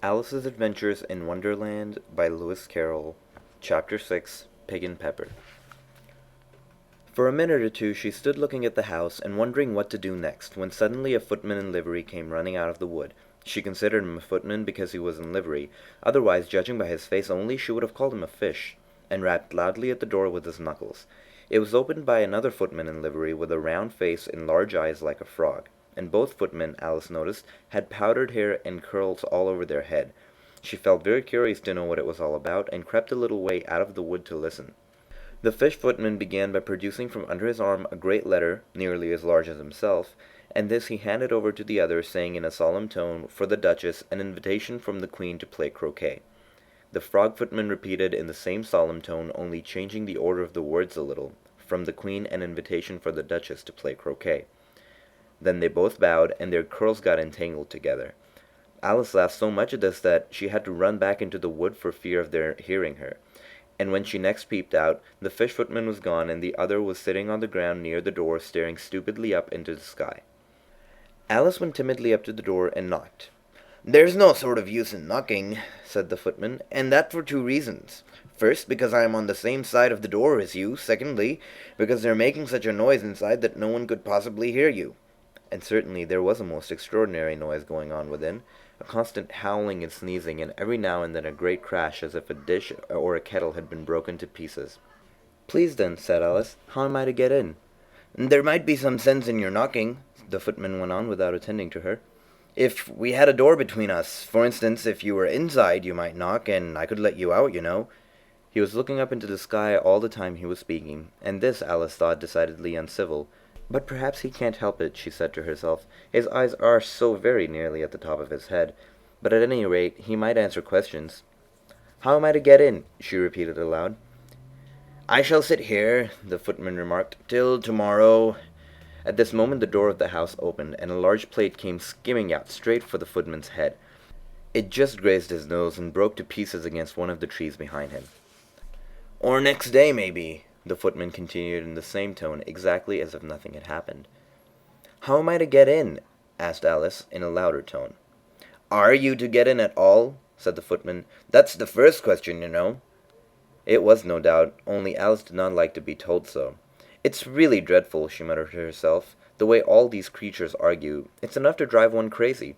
Alice's Adventures in Wonderland by Lewis Carroll, Chapter 6, Pig and Pepper. For a minute or two she stood looking at the house and wondering what to do next, when suddenly a footman in livery came running out of the wood. She considered him a footman because he was in livery, otherwise, judging by his face only, she would have called him a fish, and rapped loudly at the door with his knuckles. It was opened by another footman in livery with a round face and large eyes like a frog, and both footmen, Alice noticed, had powdered hair and curls all over their head. She felt very curious to know what it was all about, and crept a little way out of the wood to listen. The fish footman began by producing from under his arm a great letter, nearly as large as himself, and this he handed over to the other, saying in a solemn tone, for the Duchess, an invitation from the Queen to play croquet. The frog footman repeated in the same solemn tone, only changing the order of the words a little, from the Queen an invitation for the Duchess to play croquet. Then they both bowed, and their curls got entangled together. Alice laughed so much at this that she had to run back into the wood for fear of their hearing her. And when she next peeped out, the fish footman was gone, and the other was sitting on the ground near the door, staring stupidly up into the sky. Alice went timidly up to the door and knocked. "There's no sort of use in knocking," said the footman, "and that for two reasons. First, because I am on the same side of the door as you. Secondly, because they're making such a noise inside that no one could possibly hear you." And certainly there was a most extraordinary noise going on within, a constant howling and sneezing, and every now and then a great crash as if a dish or a kettle had been broken to pieces. "Please then," said Alice, "how am I to get in?" "There might be some sense in your knocking," the footman went on without attending to her. "If we had a door between us, for instance, if you were inside, you might knock, and I could let you out, you know." He was looking up into the sky all the time he was speaking, and this, Alice thought, decidedly uncivil. But perhaps he can't help it, she said to herself. His eyes are so very nearly at the top of his head. But at any rate, he might answer questions. "How am I to get in?" she repeated aloud. "I shall sit here," the footman remarked, "till tomorrow." At this moment the door of the house opened, and a large plate came skimming out straight for the footman's head. It just grazed his nose and broke to pieces against one of the trees behind him. "Or next day, maybe," the footman continued in the same tone, exactly as if nothing had happened. "How am I to get in?" asked Alice, in a louder tone. "Are you to get in at all?" said the footman. "That's the first question, you know." It was, no doubt, only Alice did not like to be told so. "It's really dreadful," she muttered to herself, "the way all these creatures argue. It's enough to drive one crazy."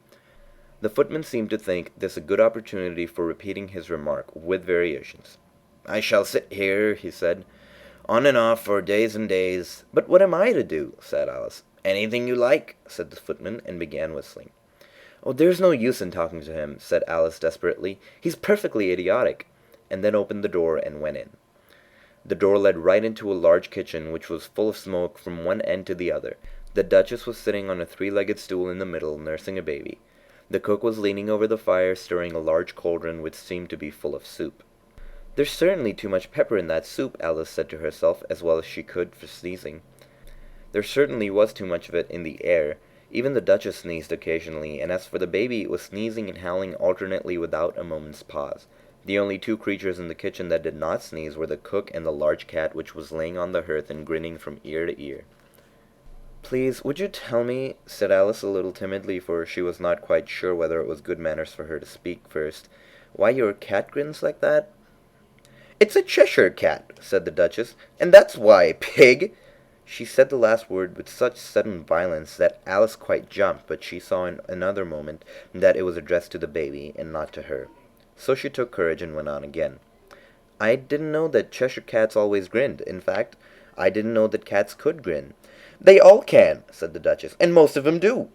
The footman seemed to think this a good opportunity for repeating his remark, with variations. "I shall sit here," he said, "on and off for days and days." "But what am I to do?" said Alice. "Anything you like," said the footman, and began whistling. "Oh, there's no use in talking to him," said Alice desperately. "He's perfectly idiotic," and then opened the door and went in. The door led right into a large kitchen, which was full of smoke from one end to the other. The Duchess was sitting on a three-legged stool in the middle, nursing a baby. The cook was leaning over the fire, stirring a large cauldron which seemed to be full of soup. "There's certainly too much pepper in that soup," Alice said to herself, as well as she could for sneezing. There certainly was too much of it in the air. Even the Duchess sneezed occasionally, and as for the baby, it was sneezing and howling alternately without a moment's pause. The only two creatures in the kitchen that did not sneeze were the cook and the large cat, which was laying on the hearth and grinning from ear to ear. "Please, would you tell me," said Alice a little timidly, for she was not quite sure whether it was good manners for her to speak first, "why your cat grins like that?" "It's a Cheshire cat," said the Duchess, "and that's why, pig!" She said the last word with such sudden violence that Alice quite jumped, but she saw in another moment that it was addressed to the baby, and not to her. So she took courage and went on again. "I didn't know that Cheshire cats always grinned. In fact, I didn't know that cats could grin." "They all can," said the Duchess, "and most of 'em do."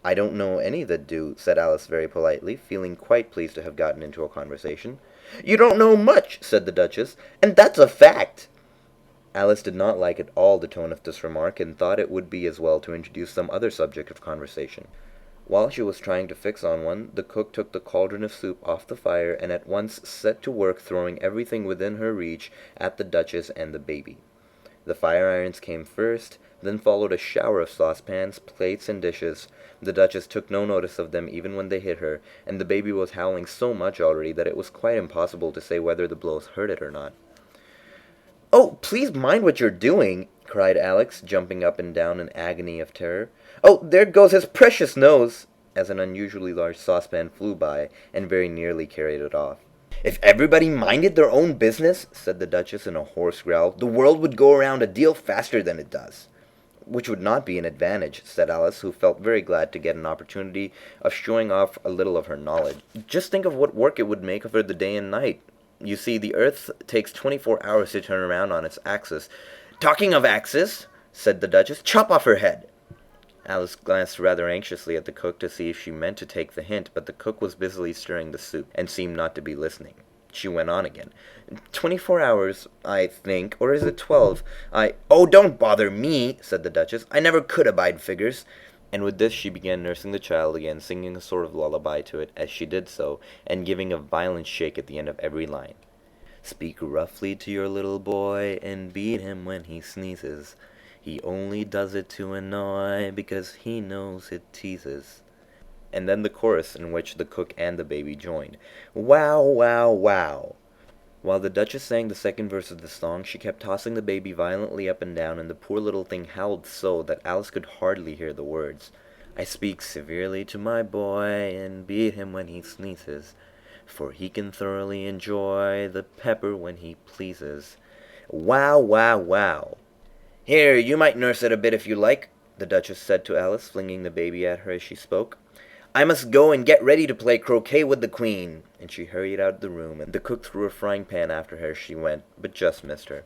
"I don't know any that do," said Alice very politely, feeling quite pleased to have gotten into a conversation. "You don't know much," said the Duchess, "and that's a fact." Alice did not like at all the tone of this remark, and thought it would be as well to introduce some other subject of conversation. While she was trying to fix on one, the cook took the cauldron of soup off the fire, and at once set to work throwing everything within her reach at the Duchess and the baby. The fire-irons came first, then followed a shower of saucepans, plates, and dishes. The Duchess took no notice of them even when they hit her, and the baby was howling so much already that it was quite impossible to say whether the blows hurt it or not. "Oh, please mind what you're doing!" cried Alex, jumping up and down in agony of terror. "Oh, there goes his precious nose!" as an unusually large saucepan flew by and very nearly carried it off. "If everybody minded their own business," said the Duchess in a hoarse growl, "the world would go around a deal faster than it does." "Which would not be an advantage," said Alice, who felt very glad to get an opportunity of showing off a little of her knowledge. "Just think of what work it would make for the day and night. You see, the Earth takes 24 hours to turn around on its axis." "Talking of axis," said the Duchess, "chop off her head." Alice glanced rather anxiously at the cook to see if she meant to take the hint, but the cook was busily stirring the soup, and seemed not to be listening. She went on again. 24 hours, I think, or is it 12? "Oh, don't bother me," said the Duchess. "I never could abide figures." And with this she began nursing the child again, singing a sort of lullaby to it as she did so, and giving a violent shake at the end of every line. "Speak roughly to your little boy, and beat him when he sneezes. He only does it to annoy, because he knows it teases." And then the chorus, in which the cook and the baby joined. "Wow, wow, wow." While the Duchess sang the second verse of the song, she kept tossing the baby violently up and down, and the poor little thing howled so that Alice could hardly hear the words. "I speak severely to my boy, and beat him when he sneezes, for he can thoroughly enjoy the pepper when he pleases." Wow, wow, wow. "Here, you might nurse it a bit if you like," the Duchess said to Alice, flinging the baby at her as she spoke. "I must go and get ready to play croquet with the Queen." And she hurried out of the room, and the cook threw a frying pan after her as she went, but just missed her.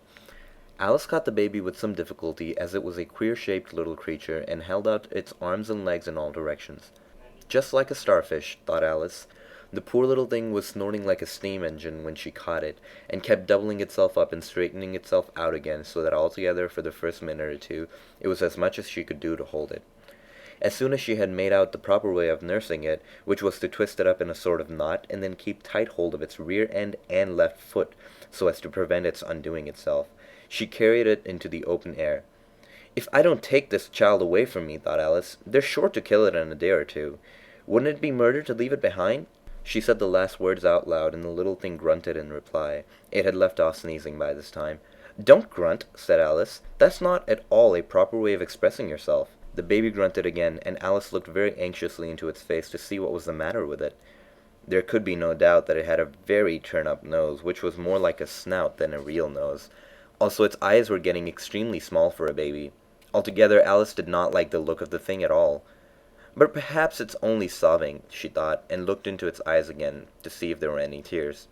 Alice caught the baby with some difficulty, as it was a queer-shaped little creature, and held out its arms and legs in all directions. "Just like a starfish," thought Alice. The poor little thing was snorting like a steam engine when she caught it, and kept doubling itself up and straightening itself out again, so that altogether for the first minute or two it was as much as she could do to hold it. As soon as she had made out the proper way of nursing it, which was to twist it up in a sort of knot, and then keep tight hold of its rear end and left foot, so as to prevent its undoing itself, she carried it into the open air. "If I don't take this child away from me," thought Alice, "they're sure to kill it in a day or two. Wouldn't it be murder to leave it behind?" She said the last words out loud, and the little thing grunted in reply. It had left off sneezing by this time. "Don't grunt," said Alice. "That's not at all a proper way of expressing yourself." The baby grunted again, and Alice looked very anxiously into its face to see what was the matter with it. There could be no doubt that it had a very turn-up nose, which was more like a snout than a real nose. Also, its eyes were getting extremely small for a baby. Altogether, Alice did not like the look of the thing at all. "But perhaps it's only sobbing," she thought, and looked into its eyes again to see if there were any tears.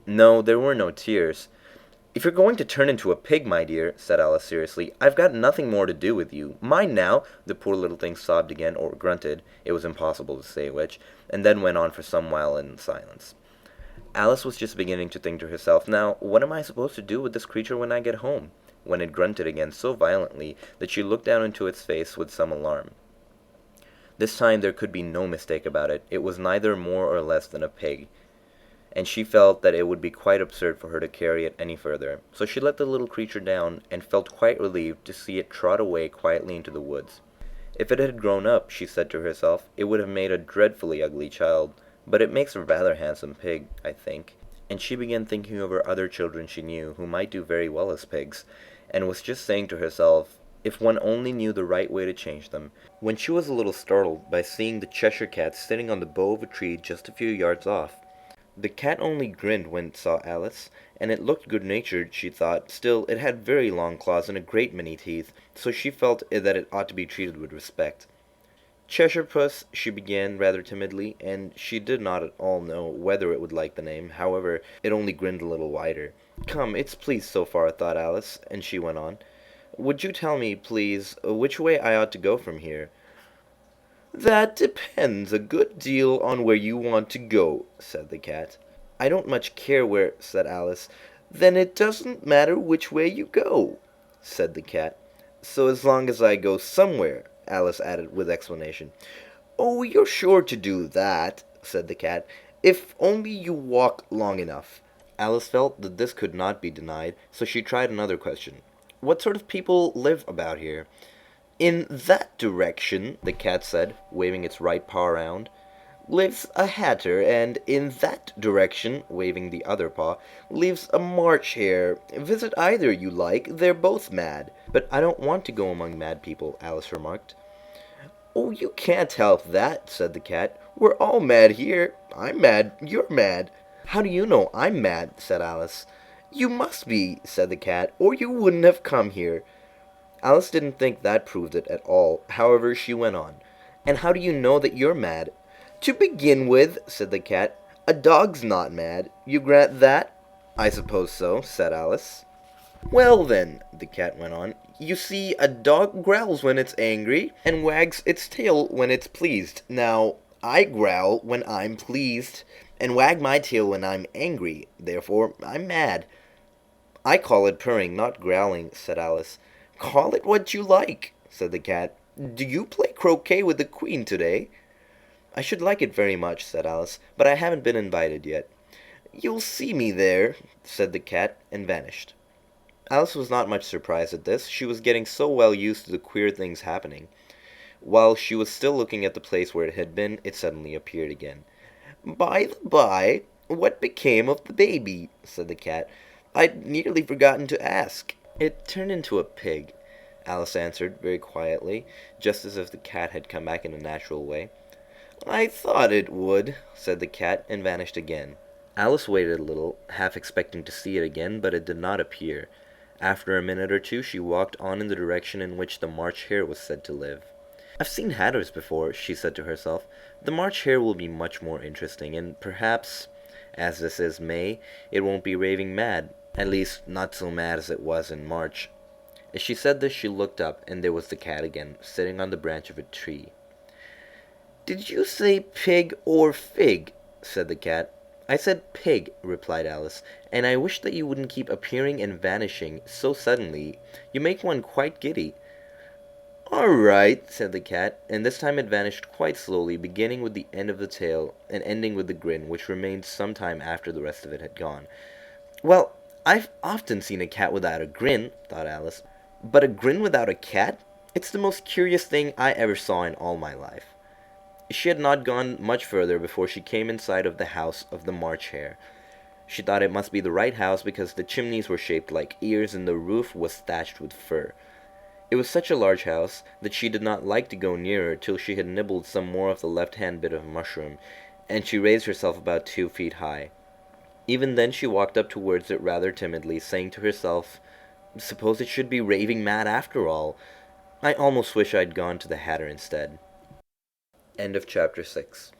No, there were no tears. "If you're going to turn into a pig, my dear," said Alice seriously, "I've got nothing more to do with you. Mind now!" The poor little thing sobbed again, or grunted, it was impossible to say which, and then went on for some while in silence. Alice was just beginning to think to herself, "Now, what am I supposed to do with this creature when I get home?" when it grunted again so violently that she looked down into its face with some alarm. This time there could be no mistake about it. It was neither more or less than a pig, and she felt that it would be quite absurd for her to carry it any further. So she let the little creature down, and felt quite relieved to see it trot away quietly into the woods. If it had grown up, she said to herself, it would have made a dreadfully ugly child, but it makes a rather handsome pig, I think. And she began thinking over other children she knew who might do very well as pigs, and was just saying to herself, if one only knew the right way to change them, when she was a little startled by seeing the Cheshire Cat sitting on the bough of a tree just a few yards off. The cat only grinned when it saw Alice, and it looked good-natured, she thought. Still, it had very long claws and a great many teeth, so she felt that it ought to be treated with respect. "Cheshire Puss," she began rather timidly, and she did not at all know whether it would like the name. However, it only grinned a little wider. "Come, it's pleased so far," thought Alice, and she went on. "Would you tell me, please, which way I ought to go from here?" "That depends a good deal on where you want to go," said the cat. "I don't much care where," said Alice. "Then it doesn't matter which way you go," said the cat. "So as long as I go somewhere," Alice added with explanation. "Oh, you're sure to do that," said the cat, "if only you walk long enough." Alice felt that this could not be denied, so she tried another question. "What sort of people live about here?" "In that direction," the cat said, waving its right paw around, "lives a hatter, and in that direction," waving the other paw, "lives a March hare. Visit either you like, they're both mad." "But I don't want to go among mad people," Alice remarked. "Oh, you can't help that," said the cat. "We're all mad here. I'm mad, you're mad." "How do you know I'm mad?" said Alice. "You must be," said the cat, "or you wouldn't have come here." Alice didn't think that proved it at all. However, she went on. "And how do you know that you're mad?" "To begin with," said the cat, "a dog's not mad. You grant that?" "I suppose so," said Alice. "Well then," the cat went on, "you see, a dog growls when it's angry, and wags its tail when it's pleased. Now, I growl when I'm pleased, and wag my tail when I'm angry. Therefore, I'm mad." "I call it purring, not growling," said Alice. "Call it what you like," said the cat. "Do you play croquet with the queen today?" "I should like it very much," said Alice, "but I haven't been invited yet." "You'll see me there," said the cat, and vanished. Alice was not much surprised at this. She was getting so well used to the queer things happening. While she was still looking at the place where it had been, it suddenly appeared again. "By the by, what became of the baby?" said the cat. "I'd nearly forgotten to ask." "It turned into a pig," Alice answered very quietly, just as if the cat had come back in a natural way. "I thought it would," said the cat, and vanished again. Alice waited a little, half expecting to see it again, but it did not appear. After a minute or two she walked on in the direction in which the March Hare was said to live. "I've seen hatters before," she said to herself. "The March Hare will be much more interesting, and perhaps, as this is May, it won't be raving mad. At least, not so mad as it was in March." As she said this, she looked up, and there was the cat again, sitting on the branch of a tree. "Did you say pig or fig?" said the cat. "I said pig," replied Alice, "and I wish that you wouldn't keep appearing and vanishing so suddenly. You make one quite giddy." "All right," said the cat, and this time it vanished quite slowly, beginning with the end of the tail, and ending with the grin, which remained some time after the rest of it had gone. "Well, I've often seen a cat without a grin," thought Alice, "but a grin without a cat? It's the most curious thing I ever saw in all my life." She had not gone much further before she came in sight of the house of the March Hare. She thought it must be the right house because the chimneys were shaped like ears and the roof was thatched with fur. It was such a large house that she did not like to go nearer till she had nibbled some more of the left-hand bit of mushroom, and she raised herself about 2 feet high. Even then she walked up towards it rather timidly, saying to herself, "Suppose it should be raving mad after all. I almost wish I'd gone to the Hatter instead." End of Chapter 6.